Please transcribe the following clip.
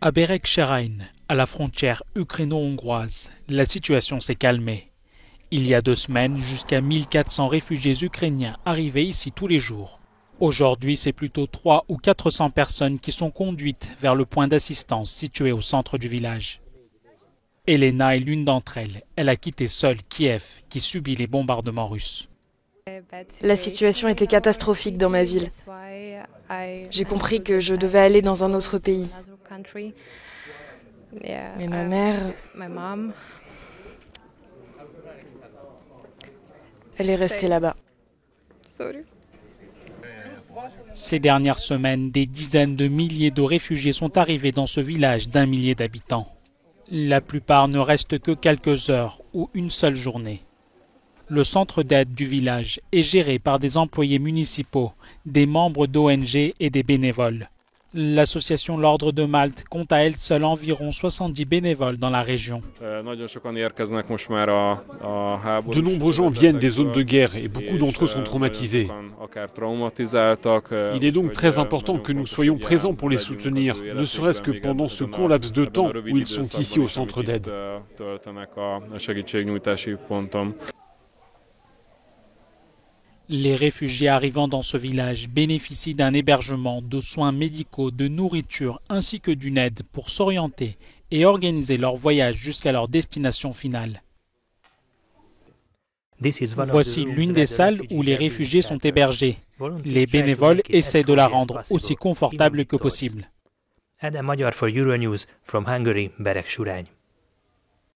À Bereksherain, à la frontière ukraino-hongroise, la situation s'est calmée. Il y a 2 semaines, jusqu'à 1400 réfugiés ukrainiens arrivaient ici tous les jours. Aujourd'hui, c'est plutôt 300 ou 400 personnes qui sont conduites vers le point d'assistance situé au centre du village. Elena est l'une d'entre elles. Elle a quitté seule Kiev, qui subit les bombardements russes. La situation était catastrophique dans ma ville. J'ai compris que je devais aller dans un autre pays. Mais ma mère, elle est restée là-bas. Ces dernières semaines, des dizaines de milliers de réfugiés sont arrivés dans ce village d'1 millier d'habitants. La plupart ne restent que quelques heures ou une seule journée. Le centre d'aide du village est géré par des employés municipaux, des membres d'ONG et des bénévoles. L'association L'Ordre de Malte compte à elle seule environ 70 bénévoles dans la région. De nombreux gens viennent des zones de guerre et beaucoup d'entre eux sont traumatisés. Il est donc très important que nous soyons présents pour les soutenir, ne serait-ce que pendant ce court laps de temps où ils sont ici au centre d'aide. Les réfugiés arrivant dans ce village bénéficient d'un hébergement, de soins médicaux, de nourriture ainsi que d'une aide pour s'orienter et organiser leur voyage jusqu'à leur destination finale. Voici l'une des salles où les réfugiés sont hébergés. Les bénévoles essaient de la rendre aussi confortable que possible. Ede Magyar for Euronews from Hungary, Berekshurain.